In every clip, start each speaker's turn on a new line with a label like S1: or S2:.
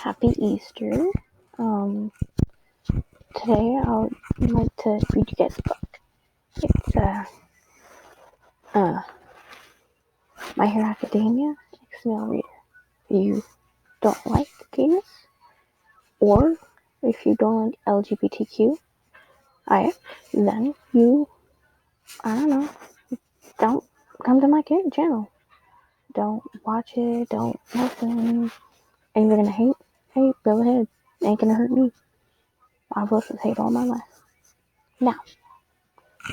S1: Happy Easter. Today I'd like to read you guys a book. It's My Hero Academia XML Reader. If you don't like games, or if you don't like LGBTQ, then don't come to my channel. Don't watch it, don't listen, and you're gonna hate, go ahead. Ain't gonna hurt me. I've listened to hate all my life. Now,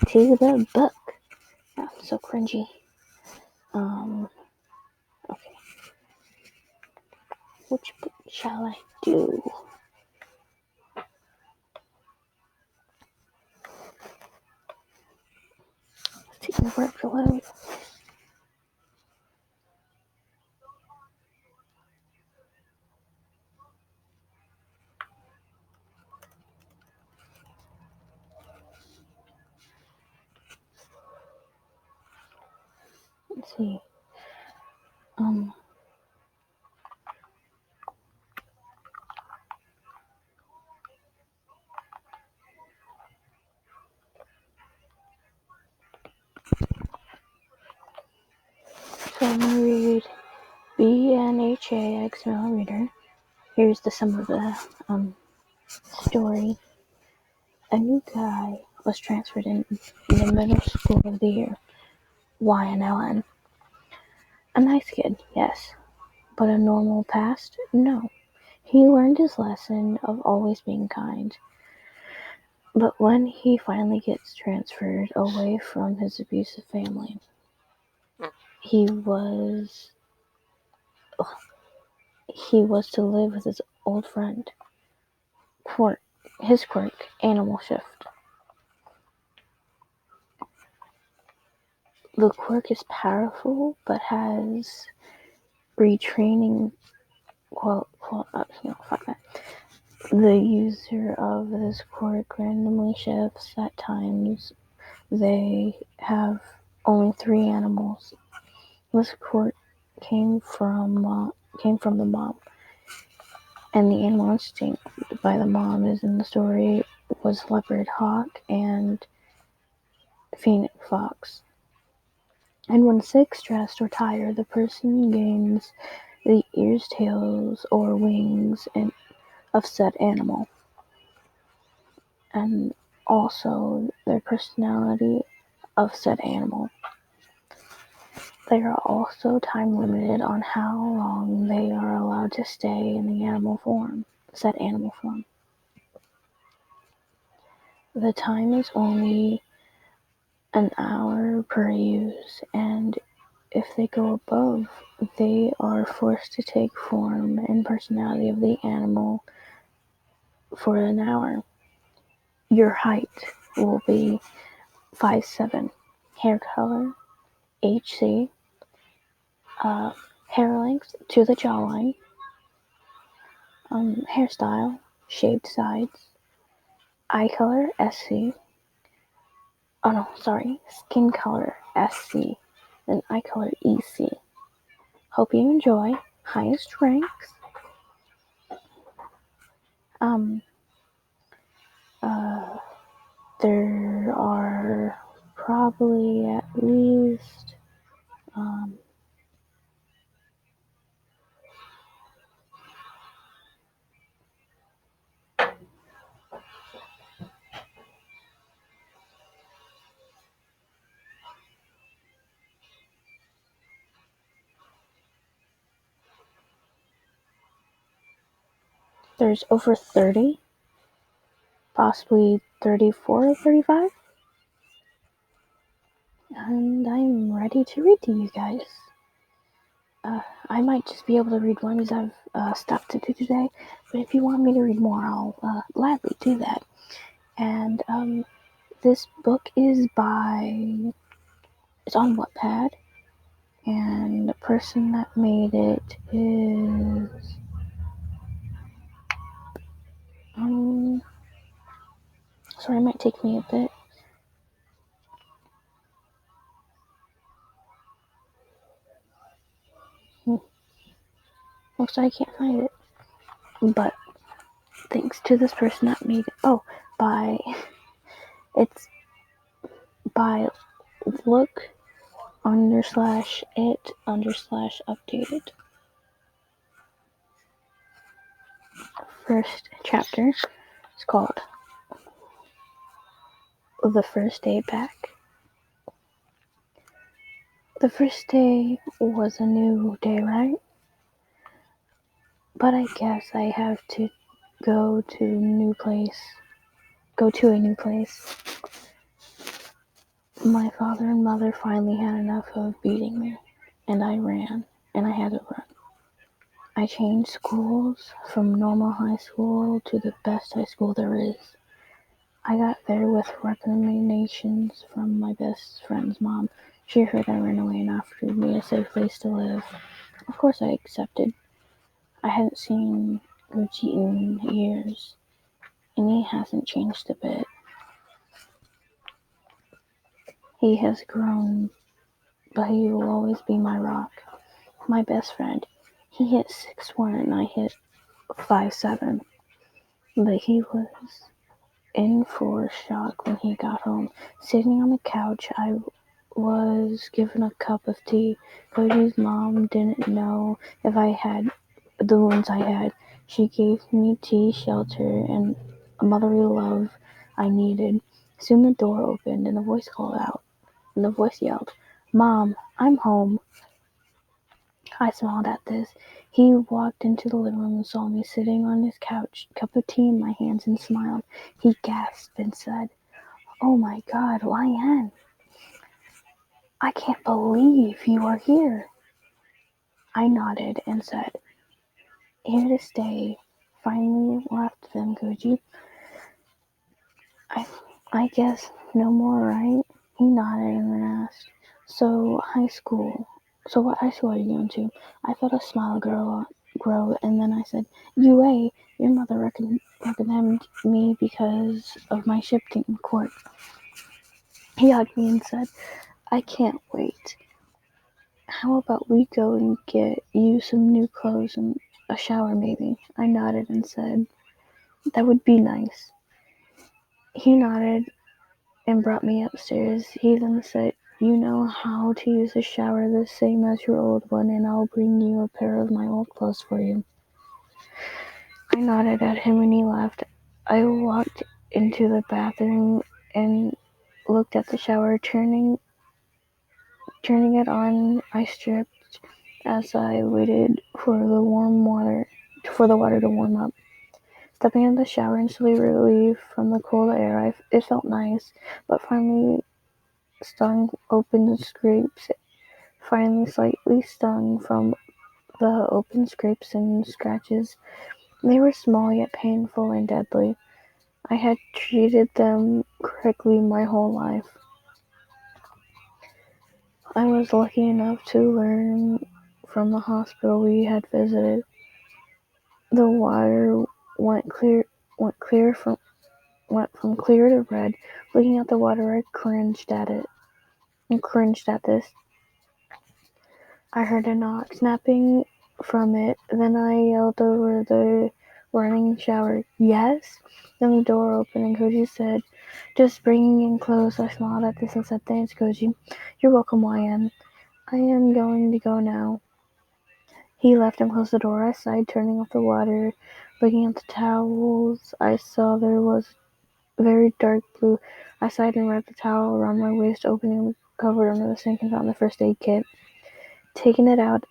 S1: to the book. Oh, so cringy. Okay. Which book shall I do? Let's see the work to load. Let's see. So I'm gonna read BNHA XML Reader. Here's the sum of the story. A new guy was transferred in the middle school of the year. YNLN. A nice kid, yes. But a normal past? No. He learned his lesson of always being kind. But when he finally gets transferred away from his abusive family, he was to live with his old friend, his quirk, Animal Shift. The quirk is powerful, but has retraining fuck that. The user of this quirk randomly shifts. At times, they have only 3 animals. This quirk came from the mom, and the animal instinct by the mom is in the story was leopard, hawk, and phoenix fox. And when sick, stressed, or tired, the person gains the ears, tails, or wings of said animal, and also their personality of said animal. They are also time limited on how long they are allowed to stay in the said animal form. The time is only an hour per use, and if they go above, they are forced to take form and personality of the animal for an hour. Your height will be 5'7". Hair color, HC. Hair length to the jawline. Hairstyle, shaved sides. Eye color, SC. Oh no, sorry. Skin color, SC. Then eye color, EC. Hope you enjoy. Highest ranks. There are probably at least there's over 30, possibly 34 or 35. And I'm ready to read to you guys. I might just be able to read one because I've stuff to do today, but if you want me to read more, I'll gladly do that. And this book is it's on Wattpad, and the person that made it is sorry, it might take me a bit. Looks like I can't find it. But thanks to this person that made it. Oh, it's by look_it_updated. First chapter is called The First Day Back. The first day was a new day, right? But I guess I have to go to a new place. My father and mother finally had enough of beating me, and I ran, and I had to run. I changed schools from normal high school to the best high school there is. I got there with recommendations from my best friend's mom. She heard I ran away and offered me a safe place to live. Of course I accepted. I hadn't seen Gucci in years, and he hasn't changed a bit. He has grown, but he will always be my rock. My best friend. He hit 6'1" and I hit 5'7", but he was in for shock when he got home. Sitting on the couch, I was given a cup of tea. Cody's mom didn't know if I had the wounds I had. She gave me tea, shelter, and a motherly love I needed. Soon the door opened and the voice called out, and the voice yelled, "Mom, I'm home." I smiled at this. He walked into the living room and saw me sitting on his couch, cup of tea in my hands, and smiled. He gasped and said, "Oh my God, Lyanne, I can't believe you are here." I nodded and said, "Here to stay." Finally left them, Koji. I guess no more, right? He nodded and then asked, So what high school are you going to?" I felt a smile grow, and then I said, UA. Your mother recommended me because of my shifting court. He hugged me and said, "I can't wait. How about we go and get you some new clothes and a shower maybe?" I nodded and said, "That would be nice." He nodded and brought me upstairs. He then said, "You know how to use the shower the same as your old one, and I'll bring you a pair of my old clothes for you." I nodded at him and he laughed. I walked into the bathroom and looked at the shower. Turning it on, I stripped as I waited for the water to warm up. Stepping in the shower instantly relieved from the cold air. It felt nice, but finally slightly stung from the open scrapes and scratches. They were small yet painful and deadly. I had treated them correctly my whole life. I was lucky enough to learn from the hospital we had visited. The water went from clear to red. Looking at the water, I cringed at this. I heard a knock snapping from it. Then I yelled over the running shower, "Yes?" Then the door opened and Koji said, "Just bringing in clothes." I smiled at this and said, "Thanks, Koji." "You're welcome, YM. I am going to go now." He left and closed the door. I sighed, turning off the water. Looking at the towels, I saw there was very dark blue. I sighed and wrapped the towel around my waist, opening the cupboard under the sink and found the first aid kit. Taking it out,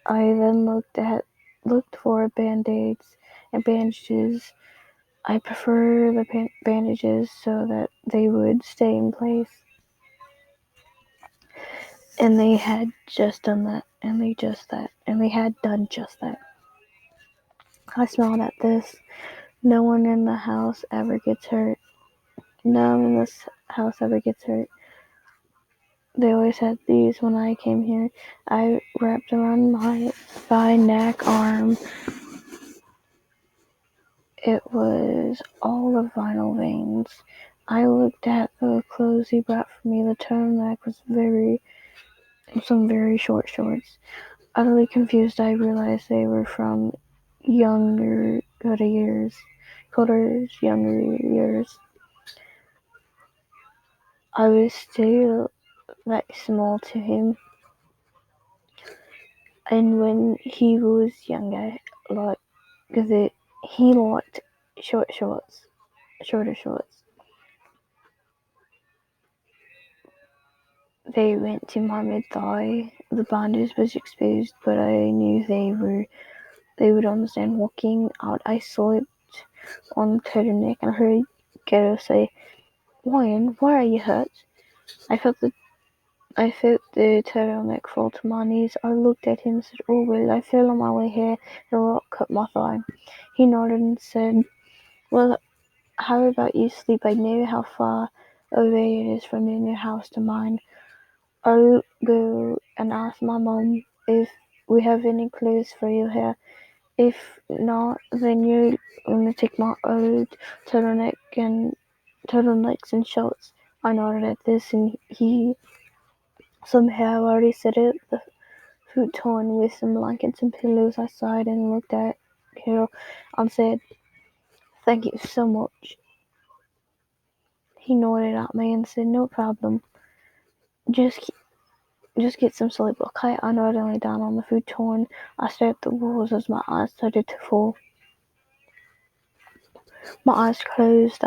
S1: I then looked for band-aids and bandages. I prefer the bandages so that they would stay in place. And they had done just that. I smiled at this. No one in the house ever gets hurt. No one in this house ever gets hurt. They always had these when I came here. I wrapped around my thigh, neck, arm. It was all of vinyl veins. I looked at the clothes he brought for me. The turtleneck was some very short shorts. Utterly confused, I realized they were from younger Carter's younger years, I was still like small to him, and when he was younger, like he liked shorter shorts. They went to my mid-thigh. The binders was exposed, but I knew they would understand. Walking out, I slipped on the turtleneck and I heard Ghetto say, "Ryan, why are you hurt?" I felt the turtleneck fall to my knees. I looked at him and said, "Oh well, I fell on my way here and a rock cut my thigh." He nodded and said, "Well, how about you sleep? I know how far away it is from your new house to mine. I'll go and ask my mom if we have any clothes for you here. If not, then you're gonna take my old turtlenecks and shorts." I nodded at this, and he somehow already set up the futon with some blankets and pillows. I sighed and looked at Carol and said, "Thank you so much." He nodded at me and said, "No problem. Just get some sleep, okay?" I nodded and lay down on the futon. I stared at the walls as my eyes started to fall. My eyes closed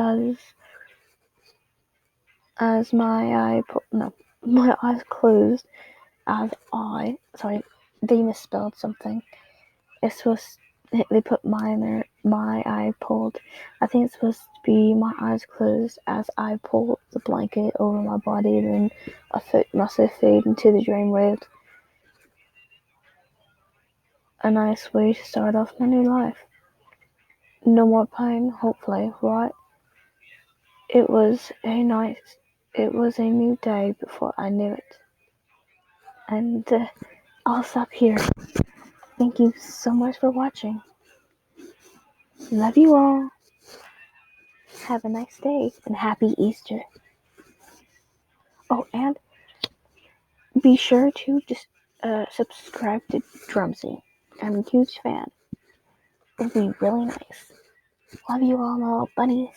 S1: as my eyes closed as they misspelled something. It's supposed they put my eye pulled. I think it's supposed to be my eyes closed as I pulled the blanket over my body, then a foot must have faded into the dream world. A nice way to start off my new life. No more pain, hopefully, right? It was a new day before I knew it. And I'll stop here. Thank you so much for watching. Love you all. Have a nice day and happy Easter. Oh, and be sure to just subscribe to Drumsy. I'm a huge fan. It'll be really nice. Love you all, my little bunnies.